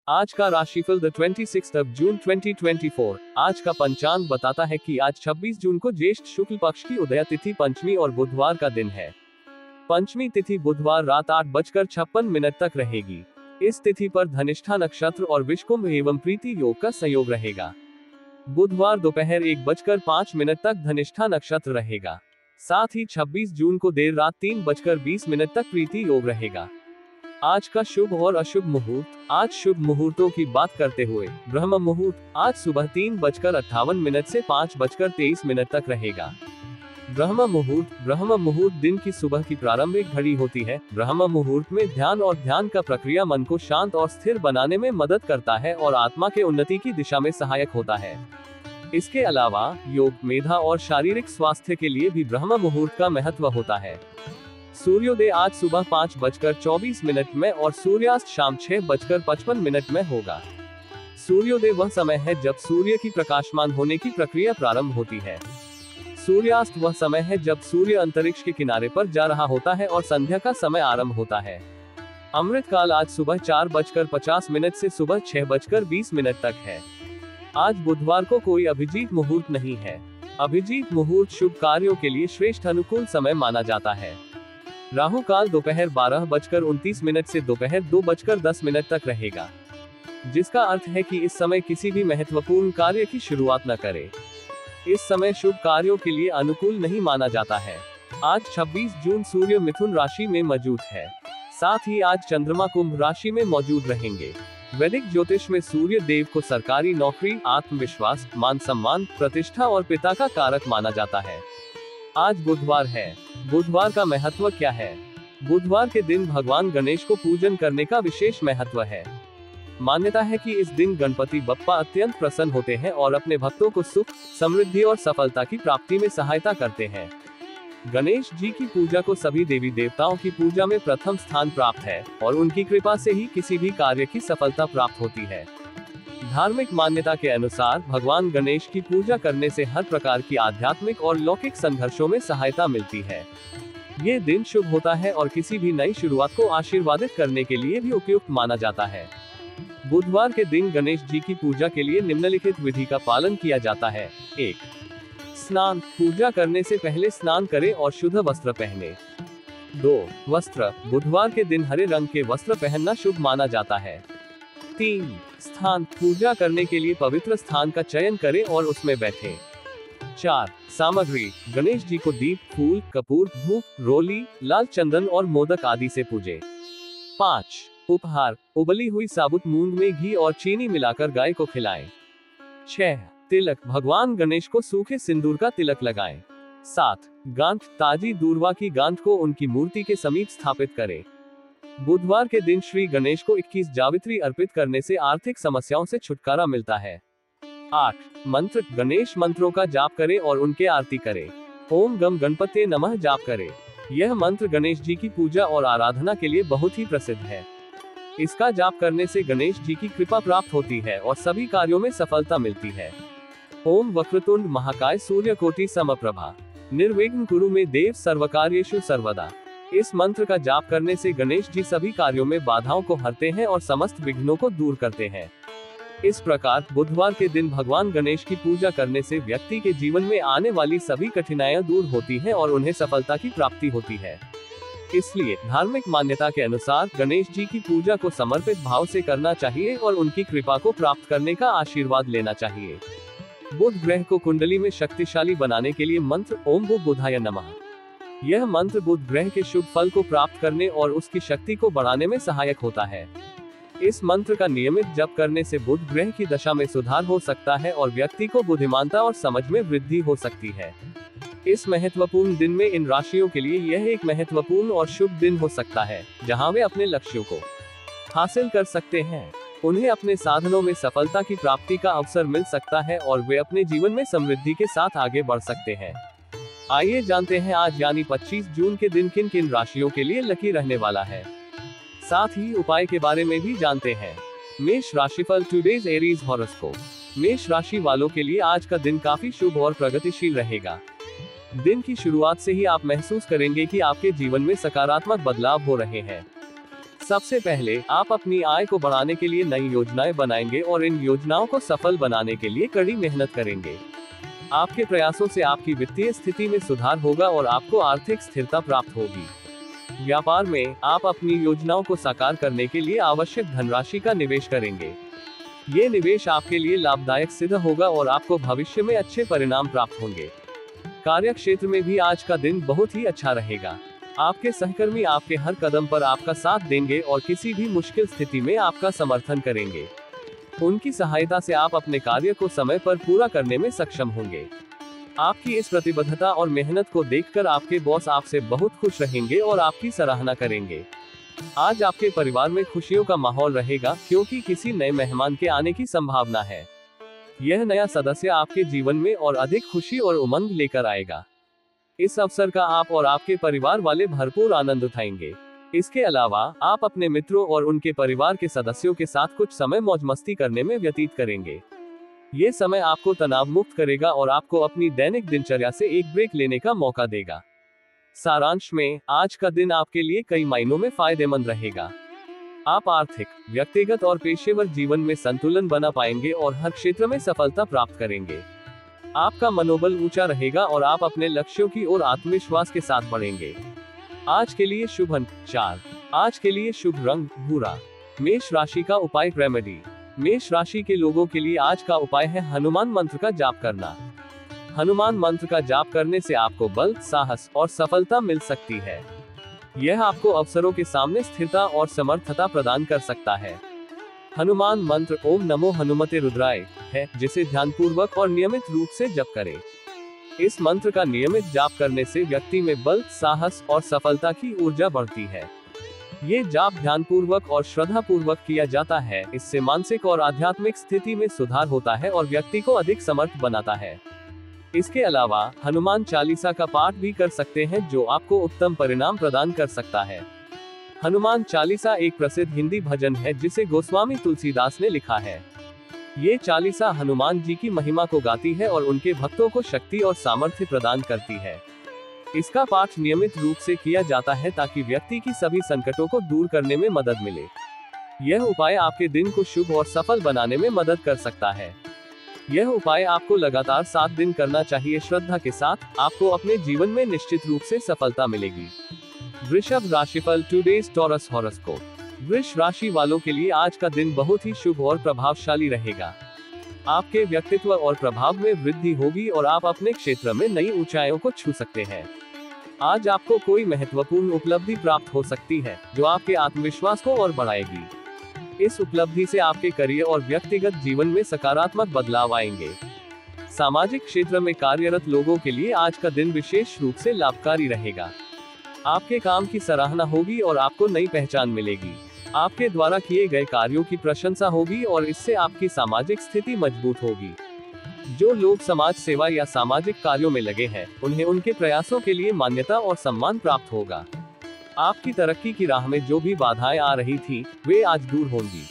आज का राशिफल द 26 जून 2024। आज का पंचांग बताता है कि आज 26 जून को ज्येष्ठ शुक्ल पक्ष की उदया तिथि पंचमी और बुधवार का दिन है। पंचमी तिथि बुधवार रात 8:56 तक रहेगी। इस तिथि पर धनिष्ठा नक्षत्र और विषकुंभ एवं प्रीति योग का संयोग रहेगा। बुधवार दोपहर 1:05 तक धनिष्ठा नक्षत्र रहेगा। साथ ही 26 जून को देर रात 3:20 तक प्रीति योग रहेगा। आज का शुभ और अशुभ मुहूर्त। आज शुभ मुहूर्तों की बात करते हुए ब्रह्म मुहूर्त आज सुबह 3:58 से 5:23 तक रहेगा। ब्रह्म मुहूर्त दिन की सुबह की प्रारंभिक घड़ी होती है। ब्रह्म मुहूर्त में ध्यान और ध्यान का प्रक्रिया मन को शांत और स्थिर बनाने में मदद करता है और आत्मा के उन्नति की दिशा में सहायक होता है। इसके अलावा योग, मेधा और शारीरिक स्वास्थ्य के लिए भी ब्रह्म मुहूर्त का महत्व होता है। सूर्योदय आज सुबह 5:24 में और सूर्यास्त शाम 6:55 में होगा। सूर्योदय वह समय है जब सूर्य की प्रकाशमान होने की प्रक्रिया प्रारंभ होती है। सूर्यास्त वह समय है जब सूर्य अंतरिक्ष के किनारे पर जा रहा होता है और संध्या का समय आरंभ होता है। अमृत काल आज सुबह 4:50 से सुबह 6:20 तक है। आज बुधवार को कोई अभिजीत मुहूर्त नहीं है। अभिजीत मुहूर्त शुभ कार्यों के लिए श्रेष्ठ अनुकूल समय माना जाता है। राहु काल दोपहर 12:29 से दोपहर 2:10 तक रहेगा, जिसका अर्थ है कि इस समय किसी भी महत्वपूर्ण कार्य की शुरुआत न करें। इस समय शुभ कार्यों के लिए अनुकूल नहीं माना जाता है। आज 26 जून सूर्य मिथुन राशि में मौजूद है। साथ ही आज चंद्रमा कुंभ राशि में मौजूद रहेंगे। वैदिक ज्योतिष में सूर्य देव को सरकारी नौकरी, आत्मविश्वास, मान सम्मान, प्रतिष्ठा और पिता का कारक माना जाता है। आज बुधवार है। बुधवार का महत्व क्या है? बुधवार के दिन भगवान गणेश को पूजन करने का विशेष महत्व है। मान्यता है कि इस दिन गणपति बप्पा अत्यंत प्रसन्न होते हैं और अपने भक्तों को सुख, समृद्धि और सफलता की प्राप्ति में सहायता करते हैं। गणेश जी की पूजा को सभी देवी देवताओं की पूजा में प्रथम स्थान प्राप्त है और उनकी कृपा से ही किसी भी कार्य की सफलता प्राप्त होती है। धार्मिक मान्यता के अनुसार भगवान गणेश की पूजा करने से हर प्रकार की आध्यात्मिक और लौकिक संघर्षों में सहायता मिलती है। ये दिन शुभ होता है और किसी भी नई शुरुआत को आशीर्वादित करने के लिए भी उपयुक्त माना जाता है। बुधवार के दिन गणेश जी की पूजा के लिए निम्नलिखित विधि का पालन किया जाता है। 1. स्नान। पूजा करने से पहले स्नान करें और शुद्ध वस्त्र पहने। 2. वस्त्र। बुधवार के दिन हरे रंग के वस्त्र पहनना शुभ माना जाता है। 3. स्थान। पूजा करने के लिए पवित्र स्थान का चयन करें और उसमें बैठें। 4. सामग्री। गणेश जी को दीप, फूल, कपूर, धूप, रोली, लाल चंदन और मोदक आदि से पूजें। 5. उपहार। उबली हुई साबुत मूंग में घी और चीनी मिलाकर गाय को खिलाएं। 6. तिलक। भगवान गणेश को सूखे सिंदूर का तिलक लगाएं। 7. गांठ। ताजी दूर्वा की गांठ को उनकी मूर्ति के समीप स्थापित करें। बुधवार के दिन श्री गणेश को 21 जावित्री अर्पित करने से आर्थिक समस्याओं से छुटकारा मिलता है। 8. मंत्र। गणेश मंत्रों का जाप करें और उनके आरती करें। ओम गम गणपते नमः जाप करें। यह मंत्र गणेश जी की पूजा और आराधना के लिए बहुत ही प्रसिद्ध है। इसका जाप करने से गणेश जी की कृपा प्राप्त होती है और सभी कार्यों में सफलता मिलती है। ओम वक्रतुंड महाकाय सूर्यकोटि समप्रभा निर्विघ्न कुरु मे देव सर्वकार्येषु सर्वदा। इस मंत्र का जाप करने से गणेश जी सभी कार्यों में बाधाओं को हरते हैं और समस्त विघ्नों को दूर करते हैं। इस प्रकार बुधवार के दिन भगवान गणेश की पूजा करने से व्यक्ति के जीवन में आने वाली सभी कठिनाइयां दूर होती हैं और उन्हें सफलता की प्राप्ति होती है। इसलिए धार्मिक मान्यता के अनुसार गणेश जी की पूजा को समर्पित भाव से करना चाहिए और उनकी कृपा को प्राप्त करने का आशीर्वाद लेना चाहिए। बुध ग्रह को कुंडली में शक्तिशाली बनाने के लिए मंत्र ओम बुधाय नमः। यह मंत्र बुध ग्रह के शुभ फल को प्राप्त करने और उसकी शक्ति को बढ़ाने में सहायक होता है। इस मंत्र का नियमित जप करने से बुध ग्रह की दशा में सुधार हो सकता है और व्यक्ति को बुद्धिमानता और समझ में वृद्धि हो सकती है। इस महत्वपूर्ण दिन में इन राशियों के लिए यह एक महत्वपूर्ण और शुभ दिन हो सकता है, जहां वे अपने लक्ष्यों को हासिल कर सकते हैं। उन्हें अपने साधनों में सफलता की प्राप्ति का अवसर मिल सकता है और वे अपने जीवन में समृद्धि के साथ आगे बढ़ सकते हैं। आइए जानते हैं आज यानी 25 जून के दिन किन किन राशियों के लिए लकी रहने वाला है। साथ ही उपाय के बारे में भी जानते हैं। मेष राशिफल टुडेज एरीज हॉरोस्कोप। मेष राशि वालों के लिए आज का दिन काफी शुभ और प्रगतिशील रहेगा। दिन की शुरुआत से ही आप महसूस करेंगे कि आपके जीवन में सकारात्मक बदलाव हो रहे हैं। सबसे पहले आप अपनी आय को बढ़ाने के लिए नई योजनाएं बनाएंगे और इन योजनाओं को सफल बनाने के लिए कड़ी मेहनत करेंगे। आपके प्रयासों से आपकी वित्तीय स्थिति में सुधार होगा और आपको आर्थिक स्थिरता प्राप्त होगी। व्यापार में आप अपनी योजनाओं को साकार करने के लिए आवश्यक धनराशि का निवेश करेंगे। ये निवेश आपके लिए लाभदायक सिद्ध होगा और आपको भविष्य में अच्छे परिणाम प्राप्त होंगे। कार्य क्षेत्र में भी आज का दिन बहुत ही अच्छा रहेगा। आपके सहकर्मी आपके हर कदम पर आपका साथ देंगे और किसी भी मुश्किल स्थिति में आपका समर्थन करेंगे। उनकी सहायता से आप अपने कार्य को समय पर पूरा करने में सक्षम होंगे। आपकी इस प्रतिबद्धता और मेहनत को देखकर आपके बॉस आपसे बहुत खुश रहेंगे और आपकी सराहना करेंगे। आज आपके परिवार में खुशियों का माहौल रहेगा क्योंकि किसी नए मेहमान के आने की संभावना है। यह नया सदस्य आपके जीवन में और अधिक खुशी और उमंग लेकर आएगा। इस अवसर का आप और आपके परिवार वाले भरपूर आनंद उठाएंगे। इसके अलावा आप अपने मित्रों और उनके परिवार के सदस्यों के साथ कुछ समय मौज मस्ती करने में व्यतीत करेंगे। ये समय आपको तनाव मुक्त करेगा और आपको अपनी दैनिक दिनचर्या से एक ब्रेक लेने का मौका देगा। सारांश में आज का दिन आपके लिए कई मायनों में फायदेमंद रहेगा। आप आर्थिक, व्यक्तिगत और पेशेवर जीवन में संतुलन बना पाएंगे और हर क्षेत्र में सफलता प्राप्त करेंगे। आपका मनोबल ऊंचा रहेगा और आप अपने लक्ष्यों की ओर आत्मविश्वास के साथ बढ़ेंगे। आज के लिए शुभ अंक 4। आज के लिए शुभ रंग भूरा। मेष राशि का उपाय रेमेडी। मेष राशि के लोगों के लिए आज का उपाय है हनुमान मंत्र का जाप करना। हनुमान मंत्र का जाप करने से आपको बल, साहस और सफलता मिल सकती है। यह आपको अवसरों के सामने स्थिरता और समर्थता प्रदान कर सकता है। हनुमान मंत्र ओम नमो हनुमते रुद्राय है, जिसे ध्यानपूर्वक और नियमित रूप से जप करें। इस मंत्र का नियमित जाप करने से व्यक्ति में बल, साहस और सफलता की ऊर्जा बढ़ती है। ये जाप ध्यानपूर्वक और श्रद्धापूर्वक किया जाता है। इससे मानसिक और आध्यात्मिक स्थिति में सुधार होता है और व्यक्ति को अधिक समर्थ बनाता है। इसके अलावा हनुमान चालीसा का पाठ भी कर सकते हैं, जो आपको उत्तम परिणाम प्रदान कर सकता है। हनुमान चालीसा एक प्रसिद्ध हिंदी भजन है जिसे गोस्वामी तुलसीदास ने लिखा है। ये चालीसा हनुमान जी की महिमा को गाती है और उनके भक्तों को शक्ति और सामर्थ्य प्रदान करती है। इसका पाठ नियमित रूप से किया जाता है ताकि व्यक्ति की सभी संकटों को दूर करने में मदद मिले। यह उपाय आपके दिन को शुभ और सफल बनाने में मदद कर सकता है। यह उपाय आपको लगातार 7 दिन करना चाहिए। श्रद्धा के साथ आपको अपने जीवन में निश्चित रूप से सफलता मिलेगी। वृषभ राशिफल टुडेज टॉरस हॉरोस्कोप। वृष राशि वालों के लिए आज का दिन बहुत ही शुभ और प्रभावशाली रहेगा। आपके व्यक्तित्व और प्रभाव में वृद्धि होगी और आप अपने क्षेत्र में नई ऊंचाइयों को छू सकते हैं। आज आपको कोई महत्वपूर्ण उपलब्धि प्राप्त हो सकती है, जो आपके आत्मविश्वास को और बढ़ाएगी। इस उपलब्धि से आपके करियर और व्यक्तिगत जीवन में सकारात्मक बदलाव आएंगे। सामाजिक क्षेत्र में कार्यरत लोगों के लिए आज का दिन विशेष रूप से लाभकारी रहेगा। आपके काम की सराहना होगी और आपको नई पहचान मिलेगी। आपके द्वारा किए गए कार्यों की प्रशंसा होगी और इससे आपकी सामाजिक स्थिति मजबूत होगी। जो लोग समाज सेवा या सामाजिक कार्यों में लगे हैं, उन्हें उनके प्रयासों के लिए मान्यता और सम्मान प्राप्त होगा। आपकी तरक्की की राह में जो भी बाधाएं आ रही थी, वे आज दूर होंगी।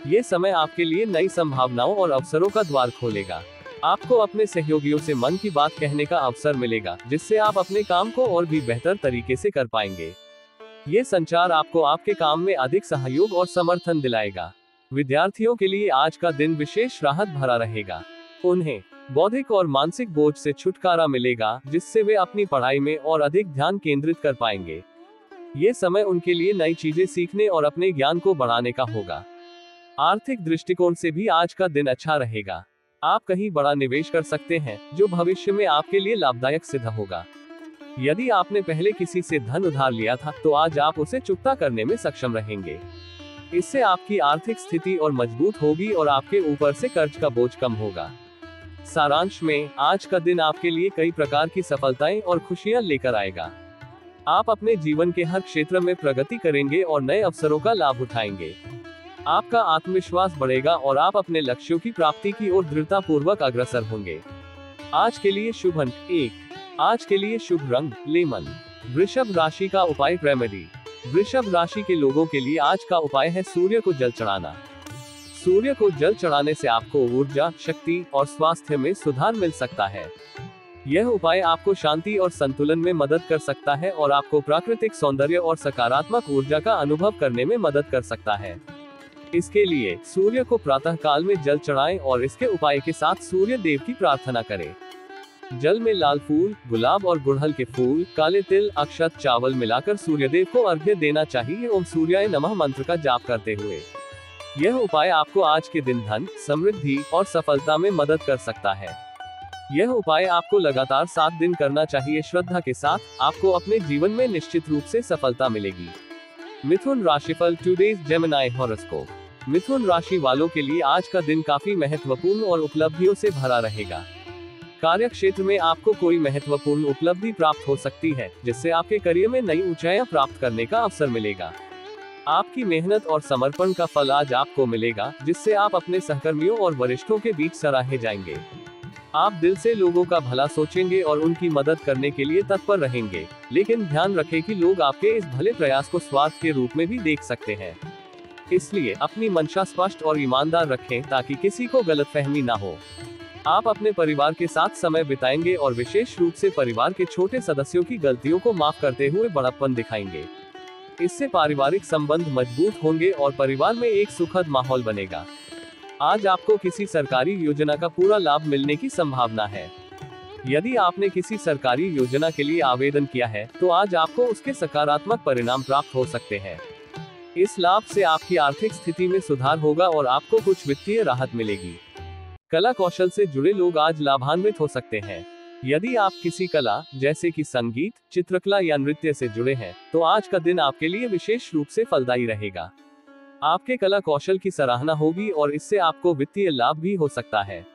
ये समय आपके लिए नई संभावनाओं और अवसरों का द्वार खोलेगा। आपको अपने सहयोगियों से मन की बात कहने का अवसर मिलेगा, जिससे आप अपने काम को और भी बेहतर तरीके से कर पाएंगे। ये संचार आपको आपके काम में अधिक सहयोग और समर्थन दिलाएगा। विद्यार्थियों के लिए आज का दिन विशेष राहत भरा रहेगा। उन्हें बौद्धिक और मानसिक बोझ से छुटकारा मिलेगा, जिससे वे अपनी पढ़ाई में और अधिक ध्यान केंद्रित कर पाएंगे। ये समय उनके लिए नई चीजें सीखने और अपने ज्ञान को बढ़ाने का होगा। आर्थिक दृष्टिकोण से भी आज का दिन अच्छा रहेगा। आप कहीं बड़ा निवेश कर सकते हैं, जो भविष्य में आपके लिए लाभदायक सिद्ध होगा। यदि आपने पहले किसी से धन उधार लिया था, तो आज आप उसे चुकता करने में सक्षम रहेंगे। इससे आपकी आर्थिक स्थिति और मजबूत होगी और आपके ऊपर से कर्ज का बोझ कम होगा। सारांश में आज का दिन आपके लिए कई प्रकार की सफलताएं और खुशियां लेकर आएगा। आप अपने जीवन के हर क्षेत्र में प्रगति करेंगे और नए अवसरों का लाभ उठाएंगे। आपका आत्मविश्वास बढ़ेगा और आप अपने लक्ष्यों की प्राप्ति की ओर दृढ़ता पूर्वक अग्रसर होंगे। आज के लिए शुभ अंक 1। आज के लिए शुभ रंग लेमन। वृषभ राशि का उपाय रेमेडी। वृषभ राशि के लोगों के लिए आज का उपाय है सूर्य को जल चढ़ाना। सूर्य को जल चढ़ाने से आपको ऊर्जा, शक्ति और स्वास्थ्य में सुधार मिल सकता है। यह उपाय आपको शांति और संतुलन में मदद कर सकता है और आपको प्राकृतिक सौंदर्य और सकारात्मक ऊर्जा का अनुभव करने में मदद कर सकता है। इसके लिए सूर्य को प्रातः काल में जल चढ़ाएं और इसके उपाय के साथ सूर्य देव की प्रार्थना करें। जल में लाल फूल, गुलाब और गुड़हल के फूल, काले तिल, अक्षत, चावल मिलाकर सूर्यदेव को अर्घ्य देना चाहिए। ओम सूर्याय नमः मंत्र का जाप करते हुए। यह उपाय आपको आज के दिन धन, समृद्धि और सफलता में मदद कर सकता है। यह उपाय आपको लगातार 7 दिन करना चाहिए। श्रद्धा के साथ आपको अपने जीवन में निश्चित रूप से सफलता मिलेगी। मिथुन राशिफल, टुडेज जेमिनी हॉरोस्कोप। मिथुन राशि वालों के लिए आज का दिन काफी महत्वपूर्ण और उपलब्धियों से भरा रहेगा। कार्य क्षेत्र में आपको कोई महत्वपूर्ण उपलब्धि प्राप्त हो सकती है, जिससे आपके करियर में नई ऊंचाइयां प्राप्त करने का अवसर मिलेगा। आपकी मेहनत और समर्पण का फल आज आपको मिलेगा, जिससे आप अपने सहकर्मियों और वरिष्ठों के बीच सराहे जाएंगे। आप दिल से लोगों का भला सोचेंगे और उनकी मदद करने के लिए तत्पर रहेंगे, लेकिन ध्यान रखें कि लोग आपके इस भले प्रयास को स्वार्थ के रूप में भी देख सकते हैं। इसलिए अपनी मंशा स्पष्ट और ईमानदार रखें ताकि किसी को गलतफहमी ना हो। आप अपने परिवार के साथ समय बिताएंगे और विशेष रूप से परिवार के छोटे सदस्यों की गलतियों को माफ करते हुए बड़प्पन दिखाएंगे। इससे पारिवारिक संबंध मजबूत होंगे और परिवार में एक सुखद माहौल बनेगा। आज आपको किसी सरकारी योजना का पूरा लाभ मिलने की संभावना है। यदि आपने किसी सरकारी योजना के लिए आवेदन किया है, तो आज आपको उसके सकारात्मक परिणाम प्राप्त हो सकते हैं। इस लाभ से आपकी आर्थिक स्थिति में सुधार होगा और आपको कुछ वित्तीय राहत मिलेगी। कला कौशल से जुड़े लोग आज लाभान्वित हो सकते हैं। यदि आप किसी कला जैसे कि संगीत, चित्रकला या नृत्य से जुड़े हैं, तो आज का दिन आपके लिए विशेष रूप से फलदायी रहेगा। आपके कला कौशल की सराहना होगी और इससे आपको वित्तीय लाभ भी हो सकता है।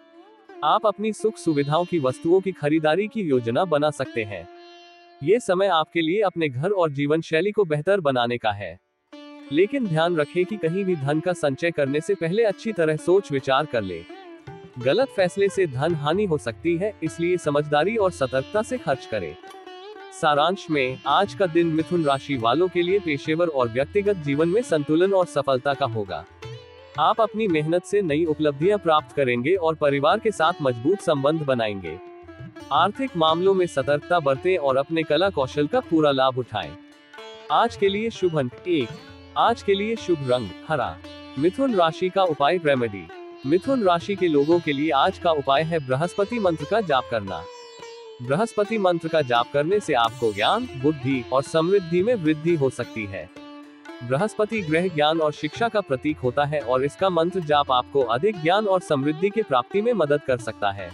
आप अपनी सुख सुविधाओं की वस्तुओं की खरीदारी की योजना बना सकते हैं। ये समय आपके लिए अपने घर और जीवन शैली को बेहतर बनाने का है। लेकिन ध्यान रखें कि कहीं भी धन का संचय करने से पहले अच्छी तरह सोच विचार कर ले। गलत फैसले से धन हानि हो सकती है, इसलिए समझदारी और सतर्कता से खर्च करें। सारांश में, आज का दिन मिथुन राशि वालों के लिए पेशेवर और व्यक्तिगत जीवन में संतुलन और सफलता का होगा। आप अपनी मेहनत से नई उपलब्धियां प्राप्त करेंगे और परिवार के साथ मजबूत संबंध बनाएंगे। आर्थिक मामलों में सतर्कता बरतें और अपने कला कौशल का पूरा लाभ उठाएं। आज के लिए शुभ अंक 1। आज के लिए शुभ रंग हरा। मिथुन राशि का उपाय रेमेडी। मिथुन राशि के लोगों के लिए आज का उपाय है बृहस्पति मंत्र का जाप करना। बृहस्पति मंत्र का जाप करने से आपको ज्ञान, बुद्धि और समृद्धि में वृद्धि हो सकती है। बृहस्पति ग्रह ज्ञान और शिक्षा का प्रतीक होता है और इसका मंत्र जाप आपको अधिक ज्ञान और समृद्धि की प्राप्ति में मदद कर सकता है।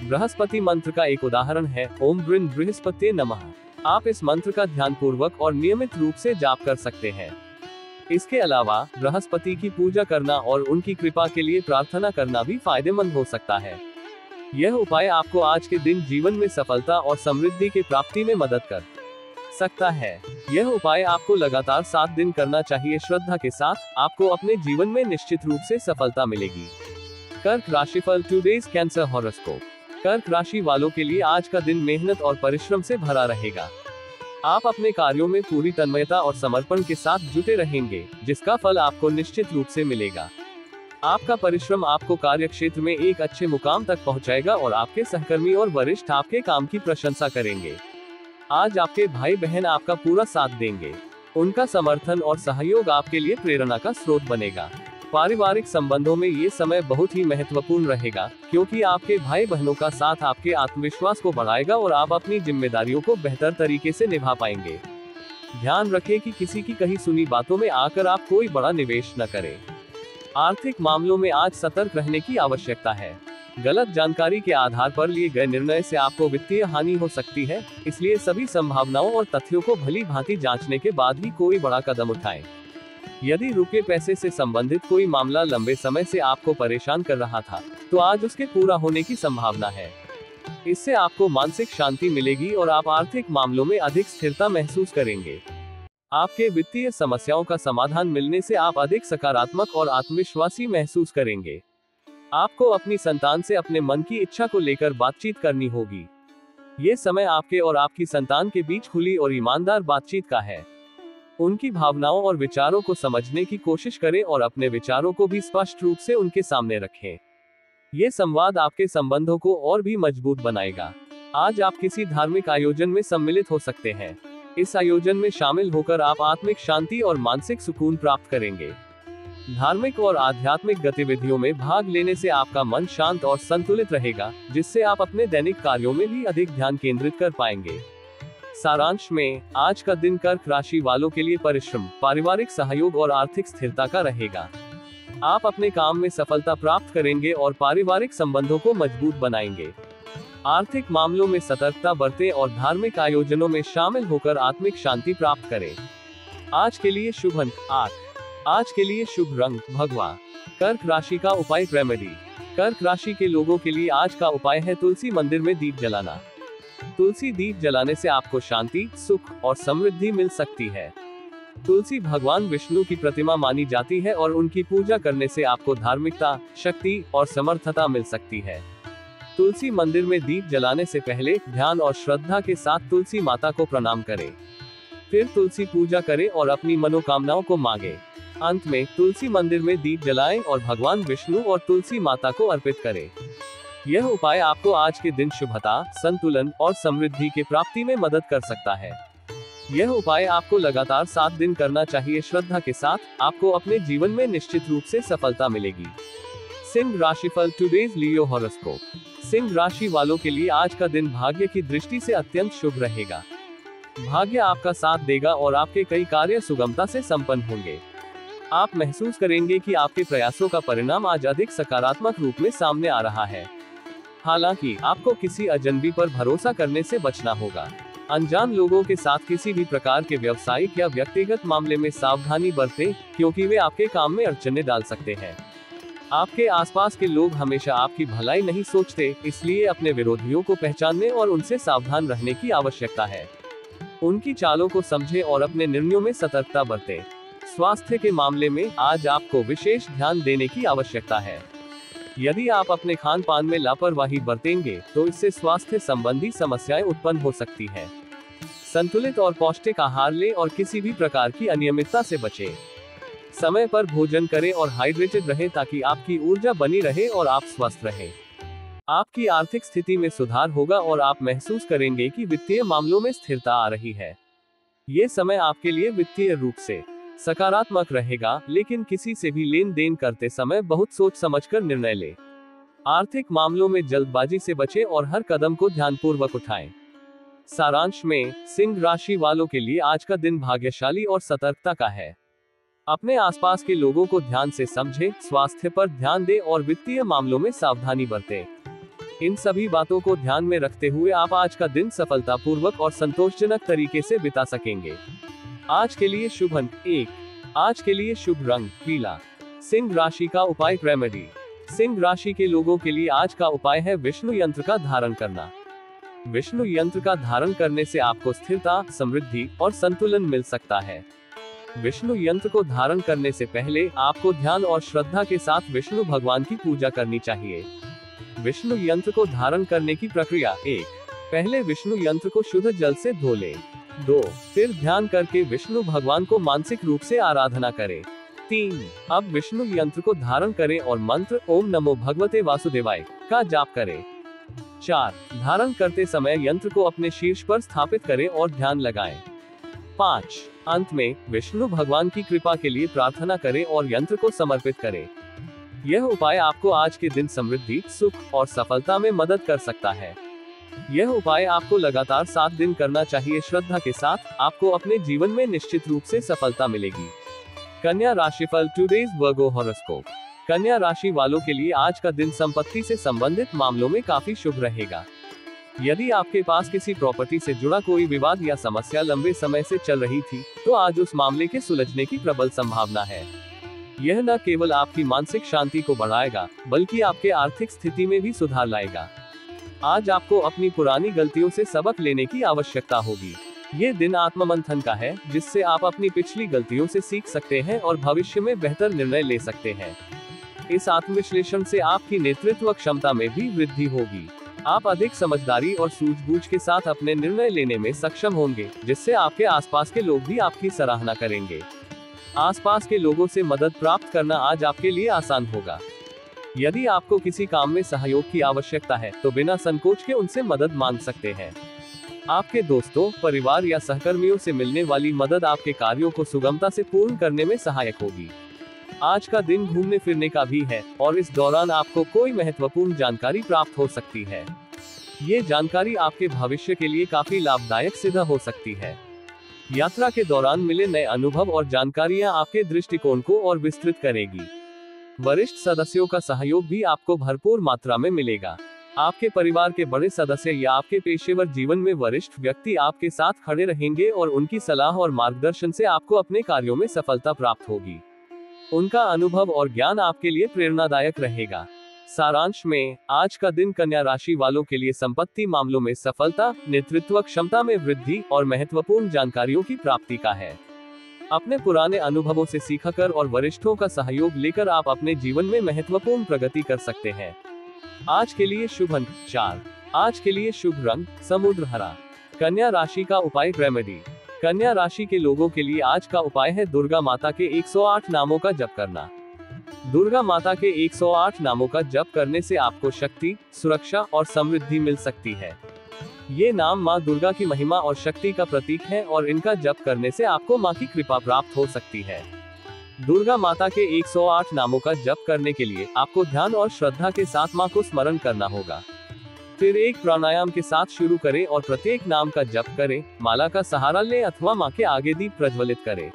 बृहस्पति मंत्र का एक उदाहरण है ओम बृन बृहस्पते नमः। आप इस मंत्र का ध्यानपूर्वक और नियमित रूप से जाप कर सकते हैं। इसके अलावा बृहस्पति की पूजा करना और उनकी कृपा के लिए प्रार्थना करना भी फायदेमंद हो सकता है। यह उपाय आपको आज के दिन जीवन में सफलता और समृद्धि की प्राप्ति में मदद कर सकता है। यह उपाय आपको लगातार 7 दिन करना चाहिए। श्रद्धा के साथ आपको अपने जीवन में निश्चित रूप से सफलता मिलेगी। कर्क राशिफल, टुडेज कैंसर हॉरोस्कोप। कर्क राशि वालों के लिए आज का दिन मेहनत और परिश्रम से भरा रहेगा। आप अपने कार्यों में पूरी तन्मयता और समर्पण के साथ जुटे रहेंगे, जिसका फल आपको निश्चित रूप से मिलेगा। आपका परिश्रम आपको कार्य क्षेत्र में एक अच्छे मुकाम तक पहुंचाएगा और आपके सहकर्मी और वरिष्ठ आपके काम की प्रशंसा करेंगे। आज आपके भाई बहन आपका पूरा साथ देंगे। उनका समर्थन और सहयोग आपके लिए प्रेरणा का स्रोत बनेगा। पारिवारिक संबंधों में ये समय बहुत ही महत्वपूर्ण रहेगा, क्योंकि आपके भाई बहनों का साथ आपके आत्मविश्वास को बढ़ाएगा और आप अपनी जिम्मेदारियों को बेहतर तरीके से निभा पाएंगे। ध्यान रखें कि किसी की कही सुनी बातों में आकर आप कोई बड़ा निवेश न करें। आर्थिक मामलों में आज सतर्क रहने की आवश्यकता है। गलत जानकारी के आधार पर लिए गए निर्णय से आपको वित्तीय हानि हो सकती है, इसलिए सभी संभावनाओं और तथ्यों को भली भांति जांचने के बाद ही कोई बड़ा कदम उठाएं। यदि रुके पैसे से संबंधित कोई मामला लंबे समय से आपको परेशान कर रहा था, तो आज उसके पूरा होने की संभावना है। इससे आपको मानसिक शांति मिलेगी और आप आर्थिक मामलों में अधिक स्थिरता महसूस करेंगे। आपके वित्तीय समस्याओं का समाधान मिलने से आप अधिक सकारात्मक और आत्मविश्वासी महसूस करेंगे। आपको अपनी संतान से अपने मन की इच्छा को लेकर बातचीत करनी होगी। ये समय आपके और आपकी संतान के बीच खुली और ईमानदार बातचीत का है। उनकी भावनाओं और विचारों को समझने की कोशिश करें और अपने विचारों को भी स्पष्ट रूप से उनके सामने रखें। ये संवाद आपके संबंधों को और भी मजबूत बनाएगा। आज आप किसी धार्मिक आयोजन में सम्मिलित हो सकते हैं। इस आयोजन में शामिल होकर आप आत्मिक शांति और मानसिक सुकून प्राप्त करेंगे। धार्मिक और आध्यात्मिक गतिविधियों में भाग लेने से आपका मन शांत और संतुलित रहेगा, जिससे आप अपने दैनिक कार्यों में भी अधिक ध्यान केंद्रित कर पाएंगे। सारांश में, आज का दिन कर्क राशि वालों के लिए परिश्रम, पारिवारिक सहयोग और आर्थिक स्थिरता का रहेगा। आप अपने काम में सफलता प्राप्त करेंगे और पारिवारिक संबंधों को मजबूत बनाएंगे। आर्थिक मामलों में सतर्कता बरतें और धार्मिक आयोजनों में शामिल होकर आत्मिक शांति प्राप्त करें। आज के लिए शुभ अंक 8। आज के लिए शुभ रंग भगवा। कर्क राशि का उपाय रेमेडी। कर्क राशि के लोगों के लिए आज का उपाय है तुलसी मंदिर में दीप जलाना। तुलसी दीप जलाने से आपको शांति, सुख और समृद्धि मिल सकती है। तुलसी भगवान विष्णु की प्रतिमा मानी जाती है और उनकी पूजा करने से आपको धार्मिकता, शक्ति और समर्थता मिल सकती है। तुलसी मंदिर में दीप जलाने से पहले ध्यान और श्रद्धा के साथ तुलसी माता को प्रणाम करें। फिर तुलसी पूजा करें और अपनी मनोकामनाओं को मांगे। अंत में तुलसी मंदिर में दीप जलाएं और भगवान विष्णु और तुलसी माता को अर्पित करें। यह उपाय आपको आज के दिन शुभता, संतुलन और समृद्धि की प्राप्ति में मदद कर सकता है। यह उपाय आपको लगातार 7 दिन करना चाहिए। श्रद्धा के साथ आपको अपने जीवन में निश्चित रूप से सफलता मिलेगी। सिंह राशिफल टुडेज लियो हॉरोस्कोप। सिंह राशि वालों के लिए आज का दिन भाग्य की दृष्टि से अत्यंत शुभ रहेगा। भाग्य आपका साथ देगा और आपके कई कार्य सुगमता से संपन्न होंगे। आप महसूस करेंगे कि आपके प्रयासों का परिणाम आज अधिक सकारात्मक रूप में सामने आ रहा है। हालांकि आपको किसी अजनबी पर भरोसा करने से बचना होगा। अनजान लोगों के साथ किसी भी प्रकार के व्यवसायिक या व्यक्तिगत मामले में सावधानी बरतें, क्योंकि वे आपके काम में अड़चनें डाल सकते हैं। आपके आसपास के लोग हमेशा आपकी भलाई नहीं सोचते, इसलिए अपने विरोधियों को पहचानने और उनसे सावधान रहने की आवश्यकता है। उनकी चालों को समझें और अपने निर्णयों में सतर्कता बरतें। स्वास्थ्य के मामले में आज आपको विशेष ध्यान देने की आवश्यकता है। यदि आप अपने खान पान में लापरवाही बरतेंगे तो इससे स्वास्थ्य संबंधी समस्याएं उत्पन्न हो सकती हैं। संतुलित और पौष्टिक आहार लें और किसी भी प्रकार की अनियमितता से बचें। समय पर भोजन करें और हाइड्रेटेड रहें ताकि आपकी ऊर्जा बनी रहे और आप स्वस्थ रहें। आपकी आर्थिक स्थिति में सुधार होगा और आप महसूस करेंगे कि वित्तीय मामलों में स्थिरता आ रही है। ये समय आपके लिए वित्तीय रूप से सकारात्मक रहेगा, लेकिन किसी से भी लेन देन करते समय बहुत सोच समझकर निर्णय लें। आर्थिक मामलों में जल्दबाजी से बचें और हर कदम को ध्यानपूर्वक उठाएं। सारांश में, सिंह राशि वालों के लिए आज का दिन भाग्यशाली और सतर्कता का है। अपने आसपास के लोगों को ध्यान से समझें, स्वास्थ्य पर ध्यान दें और वित्तीय मामलों में सावधानी बरतें। इन सभी बातों को ध्यान में रखते हुए आप आज का दिन सफलतापूर्वक और संतोषजनक तरीके से बिता सकेंगे। आज के लिए शुभ अंक 1। आज के लिए शुभ रंग पीला। सिंह राशि का उपाय रेमेडी। सिंह राशि के लोगों के लिए आज का उपाय है विष्णु यंत्र का धारण करना। विष्णु यंत्र का धारण करने से आपको स्थिरता, समृद्धि और संतुलन मिल सकता है। विष्णु यंत्र को धारण करने से पहले आपको ध्यान और श्रद्धा के साथ विष्णु भगवान की पूजा करनी चाहिए। विष्णु यंत्र को धारण करने की प्रक्रिया 1। पहले विष्णु यंत्र को शुद्ध जल से धो लें। 2. फिर ध्यान करके विष्णु भगवान को मानसिक रूप से आराधना करें। 3. अब विष्णु यंत्र को धारण करें और मंत्र ओम नमो भगवते वासुदेवाय का जाप करें। 4. धारण करते समय यंत्र को अपने शीर्ष पर स्थापित करें और ध्यान लगाएं। 5. अंत में विष्णु भगवान की कृपा के लिए प्रार्थना करें और यंत्र को समर्पित करें। यह उपाय आपको आज के दिन समृद्धि, सुख और सफलता में मदद कर सकता है। यह उपाय आपको लगातार 7 दिन करना चाहिए। श्रद्धा के साथ आपको अपने जीवन में निश्चित रूप से सफलता मिलेगी। कन्या राशिफल टुडेज वर्गो हॉरोस्कोप। कन्या राशि वालों के लिए आज का दिन संपत्ति से संबंधित मामलों में काफी शुभ रहेगा। यदि आपके पास किसी प्रॉपर्टी से जुड़ा कोई विवाद या समस्या लंबे समय से चल रही थी, तो आज उस मामले के सुलझने की प्रबल संभावना है। यह न केवल आपकी मानसिक शांति को बढ़ाएगा, बल्कि आपके आर्थिक स्थिति में भी सुधार लाएगा। आज आपको अपनी पुरानी गलतियों से सबक लेने की आवश्यकता होगी। ये दिन आत्ममंथन का है, जिससे आप अपनी पिछली गलतियों से सीख सकते हैं और भविष्य में बेहतर निर्णय ले सकते हैं। इस आत्मविश्लेषण से आपकी नेतृत्व क्षमता में भी वृद्धि होगी। आप अधिक समझदारी और सूझबूझ के साथ अपने निर्णय लेने में सक्षम होंगे, जिससे आपके आसपास के लोग भी आपकी सराहना करेंगे। आसपास के लोगों से मदद प्राप्त करना आज आपके लिए आसान होगा। यदि आपको किसी काम में सहयोग की आवश्यकता है तो बिना संकोच के उनसे मदद मांग सकते हैं। आपके दोस्तों, परिवार या सहकर्मियों से मिलने वाली मदद आपके कार्यों को सुगमता से पूर्ण करने में सहायक होगी। आज का दिन घूमने फिरने का भी है और इस दौरान आपको कोई महत्वपूर्ण जानकारी प्राप्त हो सकती है। ये जानकारी आपके भविष्य के लिए काफी लाभदायक सिद्ध हो सकती है। यात्रा के दौरान मिले नए अनुभव और जानकारियां आपके दृष्टिकोण को और विस्तृत करेगी। वरिष्ठ सदस्यों का सहयोग भी आपको भरपूर मात्रा में मिलेगा। आपके परिवार के बड़े सदस्य या आपके पेशेवर जीवन में वरिष्ठ व्यक्ति आपके साथ खड़े रहेंगे और उनकी सलाह और मार्गदर्शन से आपको अपने कार्यों में सफलता प्राप्त होगी। उनका अनुभव और ज्ञान आपके लिए प्रेरणादायक रहेगा। सारांश में, आज का दिन कन्या राशि वालों के लिए संपत्ति मामलों में सफलता, नेतृत्व क्षमता में वृद्धि और महत्वपूर्ण जानकारियों की प्राप्ति का है। अपने पुराने अनुभवों से सीखकर और वरिष्ठों का सहयोग लेकर आप अपने जीवन में महत्वपूर्ण प्रगति कर सकते हैं। आज के लिए शुभ अंक 4। आज के लिए शुभ रंग समुद्र हरा। कन्या राशि का उपाय रेमेडी। कन्या राशि के लोगों के लिए आज का उपाय है दुर्गा माता के 108 नामों का जप करना। दुर्गा माता के 108 नामों का जप करने से आपको शक्ति, सुरक्षा और समृद्धि मिल सकती है। ये नाम माँ दुर्गा की महिमा और शक्ति का प्रतीक है और इनका जप करने से आपको माँ की कृपा प्राप्त हो सकती है। दुर्गा माता के 108 नामों का जप करने के लिए आपको ध्यान और श्रद्धा के साथ माँ को स्मरण करना होगा। फिर एक प्राणायाम के साथ शुरू करें और प्रत्येक नाम का जप करें, माला का सहारा लें अथवा माँ के आगे दीप प्रज्वलित करें।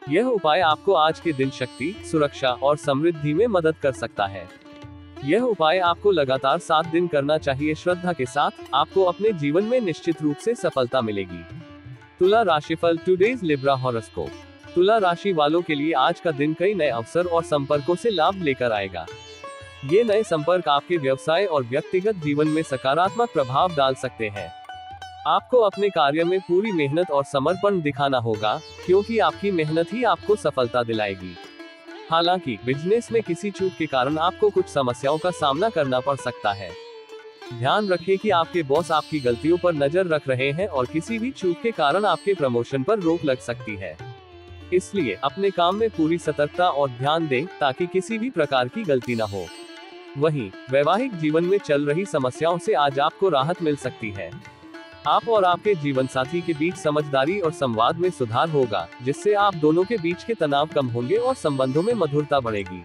यह उपाय आपको आज के दिन शक्ति, सुरक्षा और समृद्धि में मदद कर सकता है। यह उपाय आपको लगातार 7 दिन करना चाहिए। श्रद्धा के साथ आपको अपने जीवन में निश्चित रूप से सफलता मिलेगी। तुला राशिफल टुडेज लिब्रा हॉरोस्कोप। तुला राशि वालों के लिए आज का दिन कई नए अवसर और संपर्कों से लाभ लेकर आएगा। ये नए संपर्क आपके व्यवसाय और व्यक्तिगत जीवन में सकारात्मक प्रभाव डाल सकते हैं। आपको अपने कार्य में पूरी मेहनत और समर्पण दिखाना होगा, क्योंकि आपकी मेहनत ही आपको सफलता दिलाएगी। हालांकि बिजनेस में किसी चूक के कारण आपको कुछ समस्याओं का सामना करना पड़ सकता है। ध्यान रखें कि आपके बॉस आपकी गलतियों पर नजर रख रहे हैं और किसी भी चूक के कारण आपके प्रमोशन पर रोक लग सकती है। इसलिए अपने काम में पूरी सतर्कता और ध्यान दें ताकि किसी भी प्रकार की गलती न हो। वहीं वैवाहिक जीवन में चल रही समस्याओं से आज आपको राहत मिल सकती है। आप और आपके जीवन साथी के बीच समझदारी और संवाद में सुधार होगा, जिससे आप दोनों के बीच के तनाव कम होंगे और संबंधों में मधुरता बढ़ेगी।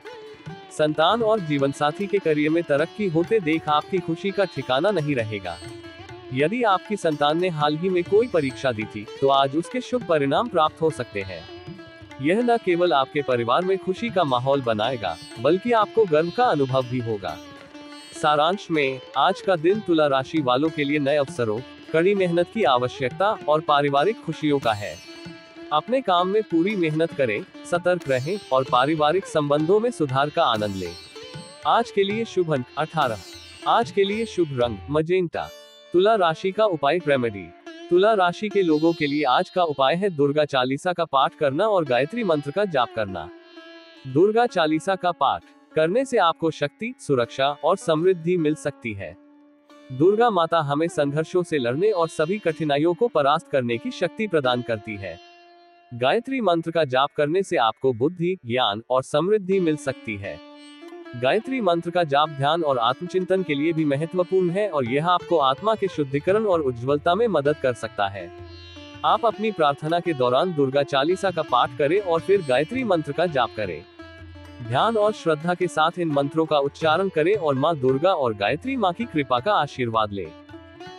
संतान और जीवन साथी के करियर में तरक्की होते देख आपकी खुशी का ठिकाना नहीं रहेगा। यदि आपकी संतान ने हाल ही में कोई परीक्षा दी थी तो आज उसके शुभ परिणाम प्राप्त हो सकते हैं। यह न केवल आपके परिवार में खुशी का माहौल बनाएगा, बल्कि आपको गर्व का अनुभव भी होगा। सारांश में, आज का दिन तुला राशि वालों के लिए नए अवसरों, कड़ी मेहनत की आवश्यकता और पारिवारिक खुशियों का है। अपने काम में पूरी मेहनत करें, सतर्क रहें और पारिवारिक संबंधों में सुधार का आनंद लें। आज के लिए शुभ अंक 18। आज के लिए शुभ रंग मजेंटा। तुला राशि का उपाय रेमेडी। तुला राशि के लोगों के लिए आज का उपाय है दुर्गा चालीसा का पाठ करना और गायत्री मंत्र का जाप करना। दुर्गा चालीसा का पाठ करने से आपको शक्ति, सुरक्षा और समृद्धि मिल सकती है। दुर्गा माता हमें संघर्षों से लड़ने और सभी कठिनाइयों को परास्त करने की शक्ति प्रदान करती है। गायत्री मंत्र का जाप करने से आपको बुद्धि, ज्ञान और समृद्धि मिल सकती है। गायत्री मंत्र का जाप ध्यान और आत्मचिंतन के लिए भी महत्वपूर्ण है और यह आपको आत्मा के शुद्धिकरण और उज्ज्वलता में मदद कर सकता है। आप अपनी प्रार्थना के दौरान दुर्गा चालीसा का पाठ करें और फिर गायत्री मंत्र का जाप करें। ध्यान और श्रद्धा के साथ इन मंत्रों का उच्चारण करें और माँ दुर्गा और गायत्री माँ की कृपा का आशीर्वाद लें।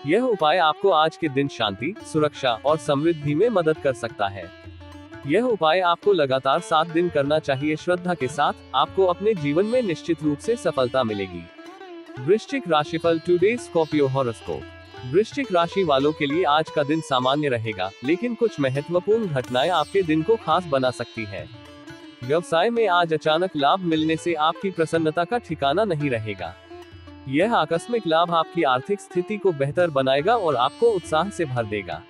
यह उपाय आपको आज के दिन शांति, सुरक्षा और समृद्धि में मदद कर सकता है। यह उपाय आपको लगातार 7 दिन करना चाहिए। श्रद्धा के साथ आपको अपने जीवन में निश्चित रूप से सफलता मिलेगी। वृश्चिक राशिफल टुडे स्कॉर्पियो हॉरोस्कोप। वृश्चिक राशि वालों के लिए आज का दिन सामान्य रहेगा, लेकिन कुछ महत्वपूर्ण घटनाएं आपके दिन को खास बना सकती है। व्यवसाय में आज अचानक लाभ मिलने से आपकी प्रसन्नता का ठिकाना नहीं रहेगा। यह आकस्मिक लाभ आपकी आर्थिक स्थिति को बेहतर बनाएगा और आपको उत्साह से भर देगा।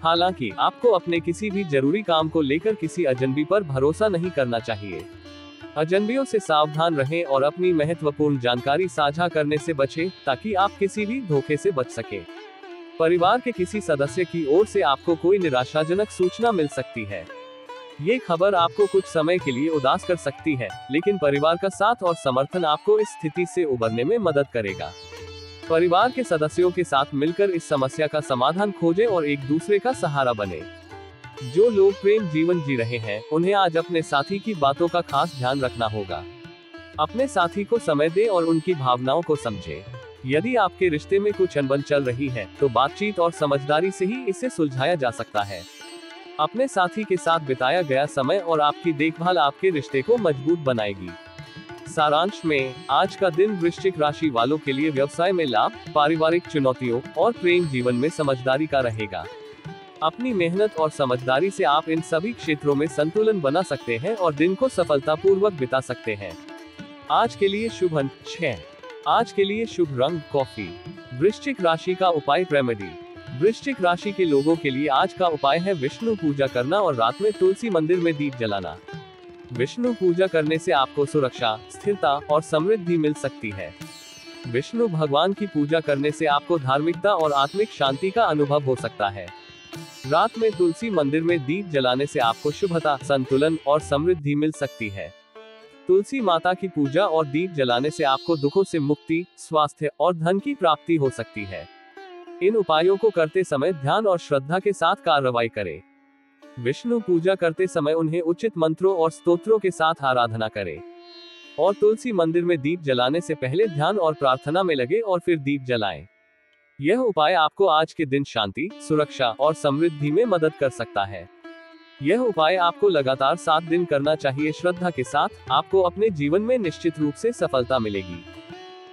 हालांकि आपको अपने किसी भी जरूरी काम को लेकर किसी अजनबी पर भरोसा नहीं करना चाहिए। अजनबियों से सावधान रहें और अपनी महत्वपूर्ण जानकारी साझा करने से बचें, ताकि आप किसी भी धोखे से बच सके। परिवार के किसी सदस्य की ओर से आपको कोई निराशाजनक सूचना मिल सकती है। ये खबर आपको कुछ समय के लिए उदास कर सकती है, लेकिन परिवार का साथ और समर्थन आपको इस स्थिति से उबरने में मदद करेगा। परिवार के सदस्यों के साथ मिलकर इस समस्या का समाधान खोजें और एक दूसरे का सहारा बने। जो लोग प्रेम जीवन जी रहे हैं, उन्हें आज अपने साथी की बातों का खास ध्यान रखना होगा। अपने साथी को समय दें और उनकी भावनाओं को समझें। यदि आपके रिश्ते में कुछ अनबन चल रही है, तो बातचीत और समझदारी से ही इसे सुलझाया जा सकता है। अपने साथी के साथ बिताया गया समय और आपकी देखभाल आपके रिश्ते को मजबूत बनाएगी। सारांश में, आज का दिन वृश्चिक राशि वालों के लिए व्यवसाय में लाभ, पारिवारिक चुनौतियों और प्रेम जीवन में समझदारी का रहेगा। अपनी मेहनत और समझदारी से आप इन सभी क्षेत्रों में संतुलन बना सकते हैं और दिन को सफलतापूर्वक बिता सकते हैं। आज के लिए शुभ अंक 6। आज के लिए शुभ रंग कॉफी। वृश्चिक राशि का उपाय रेमेडी। वृश्चिक राशि के लोगों के लिए आज का उपाय है विष्णु पूजा करना और रात में तुलसी मंदिर में दीप जलाना। विष्णु पूजा करने से आपको सुरक्षा, स्थिरता और समृद्धि मिल सकती है। विष्णु भगवान की पूजा करने से आपको धार्मिकता और आत्मिक शांति का अनुभव हो सकता है। रात में तुलसी मंदिर में दीप जलाने से आपको शुभता, संतुलन और समृद्धि मिल सकती है। तुलसी माता की पूजा और दीप जलाने से आपको दुखों से मुक्ति, स्वास्थ्य और धन की प्राप्ति हो सकती है। इन उपायों को करते समय ध्यान और श्रद्धा के साथ कार्रवाई करें। विष्णु पूजा करते समय उन्हें उचित मंत्रों और स्तोत्रों के साथ आराधना करें। और तुलसी मंदिर में दीप जलाने से पहले ध्यान और प्रार्थना में लगे और फिर दीप जलाएं। यह उपाय आपको आज के दिन शांति, सुरक्षा और समृद्धि में मदद कर सकता है। यह उपाय आपको लगातार 7 दिन करना चाहिए। श्रद्धा के साथ आपको अपने जीवन में निश्चित रूप से सफलता मिलेगी।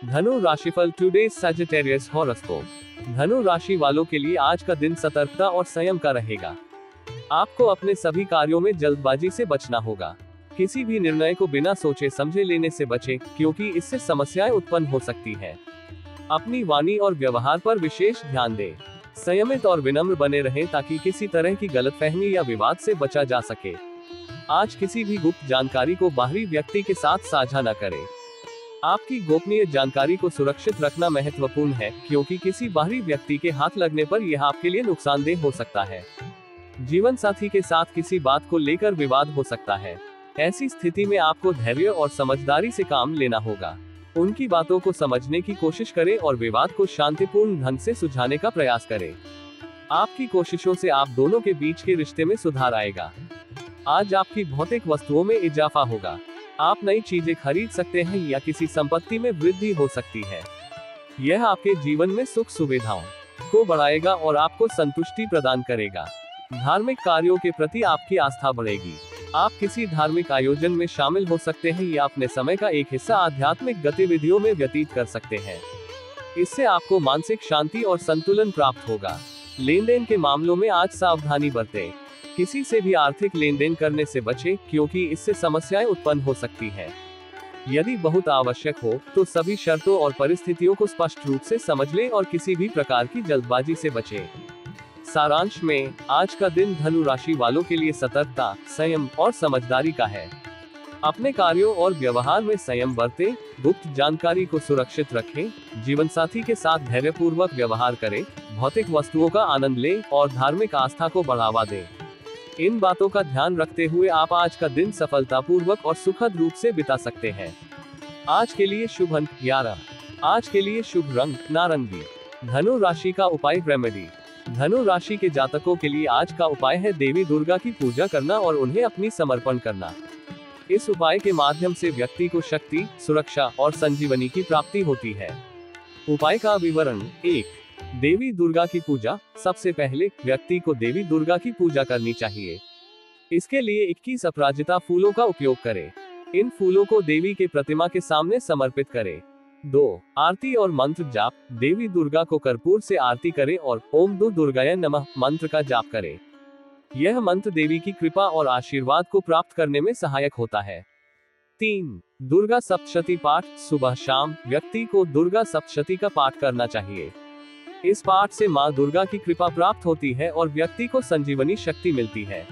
धनु राशिफल टुडे सजिटेरियस हॉरोस्कोप। धनु राशि वालों के लिए आज का दिन सतर्कता और संयम का रहेगा। आपको अपने सभी कार्यों में जल्दबाजी से बचना होगा। किसी भी निर्णय को बिना सोचे समझे लेने से बचें, क्योंकि इससे समस्याएं उत्पन्न हो सकती हैं। अपनी वाणी और व्यवहार पर विशेष ध्यान दें। संयमित और विनम्र बने रहें ताकि किसी तरह की गलतफहमी या विवाद से बचा जा सके। आज किसी भी गुप्त जानकारी को बाहरी व्यक्ति के साथ साझा न करें। आपकी गोपनीय जानकारी को सुरक्षित रखना महत्वपूर्ण है, क्योंकि किसी बाहरी व्यक्ति के हाथ लगने पर यह आपके लिए नुकसानदेह हो सकता है। जीवन साथी के साथ किसी बात को लेकर विवाद हो सकता है। ऐसी स्थिति में आपको धैर्य और समझदारी से काम लेना होगा। उनकी बातों को समझने की कोशिश करें और विवाद को शांतिपूर्ण ढंग से सुलझाने का प्रयास करें। आपकी कोशिशों से आप दोनों के बीच के रिश्ते में सुधार आएगा। आज आपकी भौतिक वस्तुओं में इजाफा होगा। आप नई चीजें खरीद सकते हैं या किसी संपत्ति में वृद्धि हो सकती है। यह आपके जीवन में सुख सुविधाओं को बढ़ाएगा और आपको संतुष्टि प्रदान करेगा। धार्मिक कार्यों के प्रति आपकी आस्था बढ़ेगी। आप किसी धार्मिक आयोजन में शामिल हो सकते हैं या अपने समय का एक हिस्सा आध्यात्मिक गतिविधियों में व्यतीत कर सकते हैं। इससे आपको मानसिक शांति और संतुलन प्राप्त होगा। लेन देन के मामलों में आज सावधानी बरतें। किसी से भी आर्थिक लेन देन करने से बचें, क्योंकि इससे समस्याएं उत्पन्न हो सकती हैं। यदि बहुत आवश्यक हो तो सभी शर्तों और परिस्थितियों को स्पष्ट रूप से समझ लें और किसी भी प्रकार की जल्दबाजी से बचें। सारांश में, आज का दिन धनु राशि वालों के लिए सतर्कता, संयम और समझदारी का है। अपने कार्यों और व्यवहार में संयम बरतें, गुप्त जानकारी को सुरक्षित रखें, जीवन साथी के साथ धैर्यपूर्वक व्यवहार करें, भौतिक वस्तुओं का आनंद लें और धार्मिक आस्था को बढ़ावा दें। इन बातों का ध्यान रखते हुए आप आज का दिन सफलतापूर्वक और सुखद रूप से बिता सकते हैं। आज के लिए शुभ अंक 11। आज के लिए शुभ रंग नारंगी। धनु राशि का उपाय रेमेडी। धनु राशि के जातकों के लिए आज का उपाय है देवी दुर्गा की पूजा करना और उन्हें अपनी समर्पण करना। इस उपाय के माध्यम से व्यक्ति को शक्ति, सुरक्षा और संजीवनी की प्राप्ति होती है। उपाय का विवरण। 1. देवी दुर्गा की पूजा। सबसे पहले व्यक्ति को देवी दुर्गा की पूजा करनी चाहिए। इसके लिए 21 अपराजिता फूलों का उपयोग करें। इन फूलों को देवी के प्रतिमा के सामने समर्पित करें। 2. आरती और मंत्र जाप। देवी दुर्गा को कर्पूर से आरती करें और ओम दुर्गाय नमः मंत्र का जाप करें। यह मंत्र देवी की कृपा और आशीर्वाद को प्राप्त करने में सहायक होता है। 3. दुर्गा सप्तशती पाठ। सुबह शाम व्यक्ति को दुर्गा सप्तशती का पाठ करना चाहिए। इस पाठ से मां दुर्गा की कृपा प्राप्त होती है और व्यक्ति को संजीवनी शक्ति मिलती है।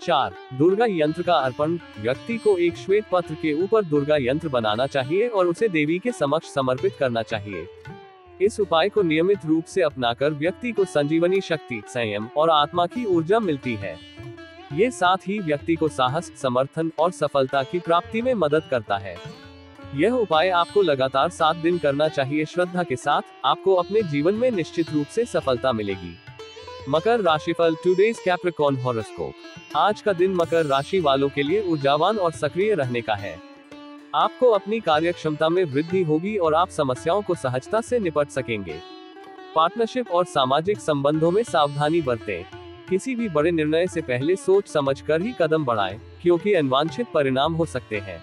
4. दुर्गा यंत्र का अर्पण। व्यक्ति को एक श्वेत पत्र के ऊपर दुर्गा यंत्र बनाना चाहिए और उसे देवी के समक्ष समर्पित करना चाहिए। इस उपाय को नियमित रूप से अपनाकर व्यक्ति को संजीवनी शक्ति, संयम और आत्मा की ऊर्जा मिलती है। ये साथ ही व्यक्ति को साहस, समर्थन और सफलता की प्राप्ति में मदद करता है। यह उपाय आपको लगातार 7 दिन करना चाहिए। श्रद्धा के साथ आपको अपने जीवन में निश्चित रूप से सफलता मिलेगी। मकर राशिफल, टुडेज कैप्रिकॉर्न हॉरोस्कोप। आज का दिन मकर राशि वालों के लिए ऊर्जावान और सक्रिय रहने का है। आपको अपनी कार्यक्षमता में वृद्धि होगी और आप समस्याओं को सहजता से निपट सकेंगे। पार्टनरशिप और सामाजिक संबंधों में सावधानी बरतें। किसी भी बड़े निर्णय से पहले सोच समझकर ही कदम बढ़ाएं, क्योंकि अनवांछित परिणाम हो सकते हैं।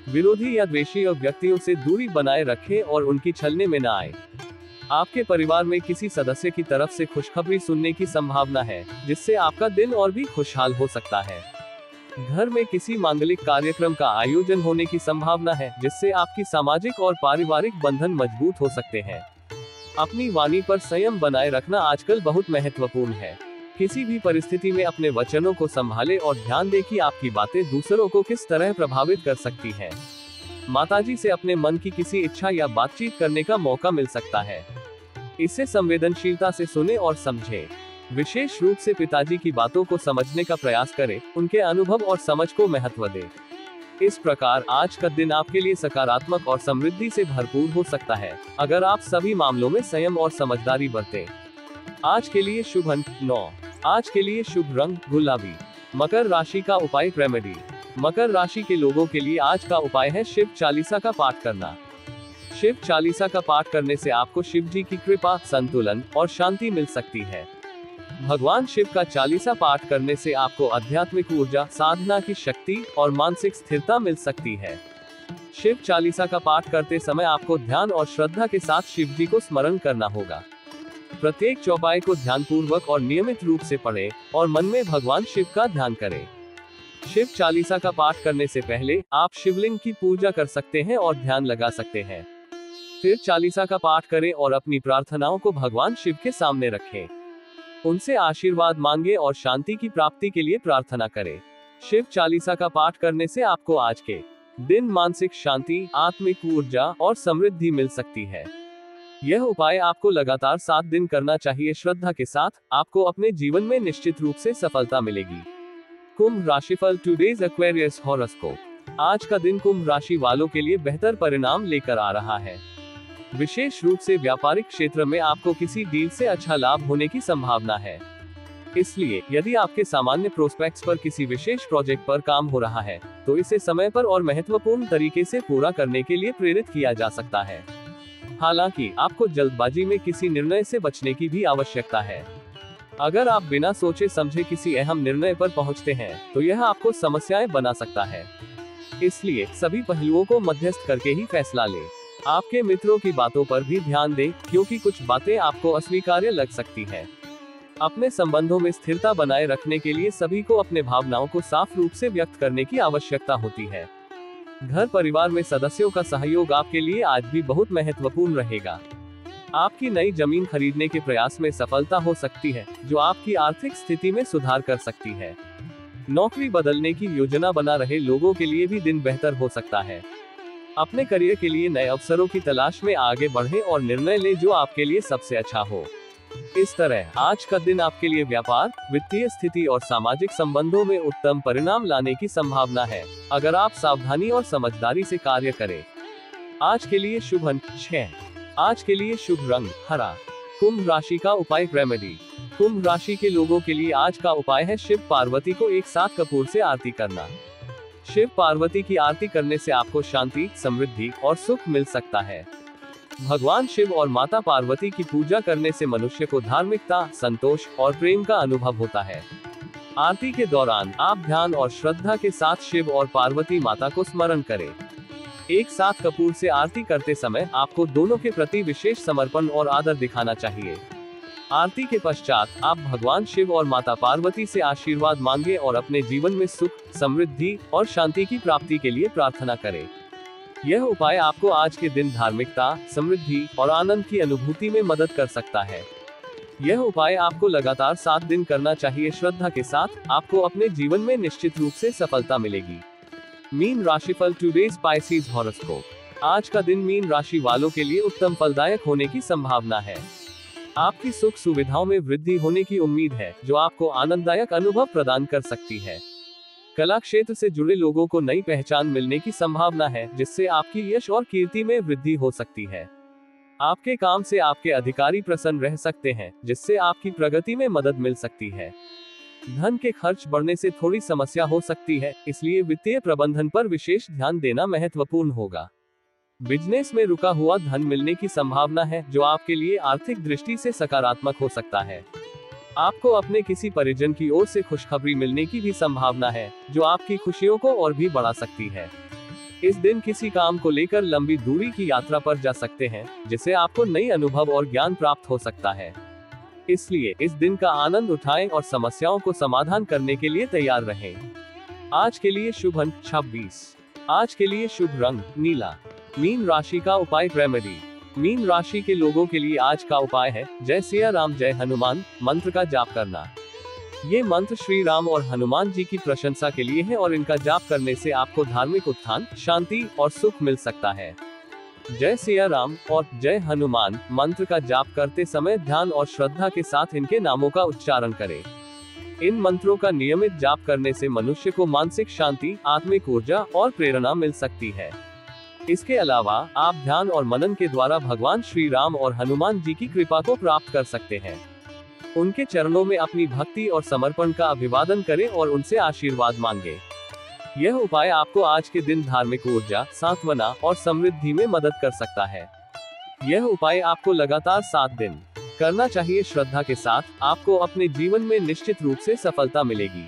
विरोधी या द्वेषी व्यक्तियों से दूरी बनाए रखें और उनकी छलने में न आए। आपके परिवार में किसी सदस्य की तरफ से खुशखबरी सुनने की संभावना है, जिससे आपका दिन और भी खुशहाल हो सकता है। घर में किसी मांगलिक कार्यक्रम का आयोजन होने की संभावना है, जिससे आपकी सामाजिक और पारिवारिक बंधन मजबूत हो सकते हैं। अपनी वाणी पर संयम बनाए रखना आजकल बहुत महत्वपूर्ण है। किसी भी परिस्थिति में अपने वचनों को संभालें और ध्यान दें कि आपकी बातें दूसरों को किस तरह प्रभावित कर सकती हैं। माताजी से अपने मन की किसी इच्छा या बातचीत करने का मौका मिल सकता है। इसे संवेदनशीलता से सुनें और समझें। विशेष रूप से पिताजी की बातों को समझने का प्रयास करें, उनके अनुभव और समझ को महत्व दें। इस प्रकार आज का दिन आपके लिए सकारात्मक और समृद्धि से भरपूर हो सकता है, अगर आप सभी मामलों में संयम और समझदारी बरतें। आज के लिए शुभ अंक 9। आज के लिए शुभ रंग गुलाबी। मकर राशि का उपाय रेमेडी। मकर राशि के लोगों के लिए आज का उपाय है शिव चालीसा का पाठ करना। शिव चालीसा का पाठ करने से आपको शिव जी की कृपा, संतुलन और शांति मिल सकती है। भगवान शिव का चालीसा पाठ करने से आपको आध्यात्मिक ऊर्जा, साधना की शक्ति और मानसिक स्थिरता मिल सकती है। शिव चालीसा का पाठ करते समय आपको ध्यान और श्रद्धा के साथ शिव जी को स्मरण करना होगा। प्रत्येक चौपाई को ध्यानपूर्वक और नियमित रूप से पढ़ें और मन में भगवान शिव का ध्यान करें। शिव चालीसा का पाठ करने से पहले आप शिवलिंग की पूजा कर सकते हैं और ध्यान लगा सकते हैं। फिर चालीसा का पाठ करें और अपनी प्रार्थनाओं को भगवान शिव के सामने रखें। उनसे आशीर्वाद मांगे और शांति की प्राप्ति के लिए प्रार्थना करें। शिव चालीसा का पाठ करने से आपको आज के दिन मानसिक शांति, आत्मिक ऊर्जा और समृद्धि मिल सकती है। यह उपाय आपको लगातार 7 दिन करना चाहिए। श्रद्धा के साथ आपको अपने जीवन में निश्चित रूप से सफलता मिलेगी। कुंभ राशिफल, टुडेज एक्वेरियस हॉरोस्कोप। आज का दिन कुंभ राशि वालों के लिए बेहतर परिणाम लेकर आ रहा है। विशेष रूप से व्यापारिक क्षेत्र में आपको किसी डील से अच्छा लाभ होने की संभावना है। इसलिए यदि आपके सामान्य प्रोस्पेक्ट्स पर किसी विशेष प्रोजेक्ट पर काम हो रहा है, तो इसे समय पर और महत्वपूर्ण तरीके से पूरा करने के लिए प्रेरित किया जा सकता है। हालांकि आपको जल्दबाजी में किसी निर्णय से बचने की भी आवश्यकता है। अगर आप बिना सोचे समझे किसी अहम निर्णय पर पहुंचते हैं, तो यह आपको समस्याएं बना सकता है। इसलिए सभी पहलुओं को मध्यस्थ करके ही फैसला लें। आपके मित्रों की बातों पर भी ध्यान दें, क्योंकि कुछ बातें आपको अस्वीकार्य लग सकती हैं। अपने संबंधों में स्थिरता बनाए रखने के लिए सभी को अपने भावनाओं को साफ रूप से व्यक्त करने की आवश्यकता होती है। घर परिवार में सदस्यों का सहयोग आपके लिए आज भी बहुत महत्वपूर्ण रहेगा। आपकी नई जमीन खरीदने के प्रयास में सफलता हो सकती है, जो आपकी आर्थिक स्थिति में सुधार कर सकती है। नौकरी बदलने की योजना बना रहे लोगों के लिए भी दिन बेहतर हो सकता है। अपने करियर के लिए नए अवसरों की तलाश में आगे बढ़ें और निर्णय लें जो आपके लिए सबसे अच्छा हो। इस तरह आज का दिन आपके लिए व्यापार, वित्तीय स्थिति और सामाजिक संबंधों में उत्तम परिणाम लाने की संभावना है, अगर आप सावधानी और समझदारी से कार्य करें। आज के लिए शुभ अंक 6। आज के लिए शुभ रंग हरा। कुंभ राशि का उपाय रेमेडी। कुंभ राशि के लोगों के लिए आज का उपाय है शिव पार्वती को एक साथ कपूर से आरती करना। शिव पार्वती की आरती करने से आपको शांति, समृद्धि और सुख मिल सकता है। भगवान शिव और माता पार्वती की पूजा करने से मनुष्य को धार्मिकता, संतोष और प्रेम का अनुभव होता है। आरती के दौरान आप ध्यान और श्रद्धा के साथ शिव और पार्वती माता को स्मरण करें। एक साथ कपूर से आरती करते समय आपको दोनों के प्रति विशेष समर्पण और आदर दिखाना चाहिए। आरती के पश्चात आप भगवान शिव और माता पार्वती से आशीर्वाद मांगे और अपने जीवन में सुख, समृद्धि और शांति की प्राप्ति के लिए प्रार्थना करें। यह उपाय आपको आज के दिन धार्मिकता, समृद्धि और आनंद की अनुभूति में मदद कर सकता है। यह उपाय आपको लगातार 7 दिन करना चाहिए। श्रद्धा के साथ आपको अपने जीवन में निश्चित रूप से सफलता मिलेगी। मीन राशिफल, टुडेज स्पाइसीज हॉरोस्कोप। आज का दिन मीन राशि वालों के लिए उत्तम फलदायक होने की संभावना है। आपकी सुख सुविधाओं में वृद्धि होने की उम्मीद है, जो आपको आनंददायक अनुभव प्रदान कर सकती है। कला क्षेत्र से जुड़े लोगों को नई पहचान मिलने की संभावना है, जिससे आपकी यश और कीर्ति में वृद्धि हो सकती है। आपके काम से आपके अधिकारी प्रसन्न रह सकते हैं, जिससे आपकी प्रगति में मदद मिल सकती है। धन के खर्च बढ़ने से थोड़ी समस्या हो सकती है, इसलिए वित्तीय प्रबंधन पर विशेष ध्यान देना महत्वपूर्ण होगा। बिजनेस में रुका हुआ धन मिलने की संभावना है, जो आपके लिए आर्थिक दृष्टि से सकारात्मक हो सकता है। आपको अपने किसी परिजन की ओर से खुशखबरी मिलने की भी संभावना है, जो आपकी खुशियों को और भी बढ़ा सकती है। इस दिन किसी काम को लेकर लंबी दूरी की यात्रा पर जा सकते हैं, जिससे आपको नई अनुभव और ज्ञान प्राप्त हो सकता है। इसलिए इस दिन का आनंद उठाएं और समस्याओं को समाधान करने के लिए तैयार रहें। आज के लिए शुभ अंक 26। आज के लिए शुभ रंग नीला। मीन राशि का उपाय रेमेडी। मीन राशि के लोगों के लिए आज का उपाय है जय सिया राम जय हनुमान मंत्र का जाप करना। ये मंत्र श्री राम और हनुमान जी की प्रशंसा के लिए है और इनका जाप करने से आपको धार्मिक उत्थान, शांति और सुख मिल सकता है। जय सिया राम और जय हनुमान मंत्र का जाप करते समय ध्यान और श्रद्धा के साथ इनके नामों का उच्चारण करें। इन मंत्रों का नियमित जाप करने से मनुष्य को मानसिक शांति, आत्मिक ऊर्जा और प्रेरणा मिल सकती है। इसके अलावा आप ध्यान और मनन के द्वारा भगवान श्री राम और हनुमान जी की कृपा को प्राप्त कर सकते हैं। उनके चरणों में अपनी भक्ति और समर्पण का अभिवादन करें और उनसे आशीर्वाद मांगे। यह उपाय आपको आज के दिन धार्मिक ऊर्जा, सांत्वना और समृद्धि में मदद कर सकता है। यह उपाय आपको लगातार 7 दिन करना चाहिए। श्रद्धा के साथ आपको अपने जीवन में निश्चित रूप से सफलता मिलेगी।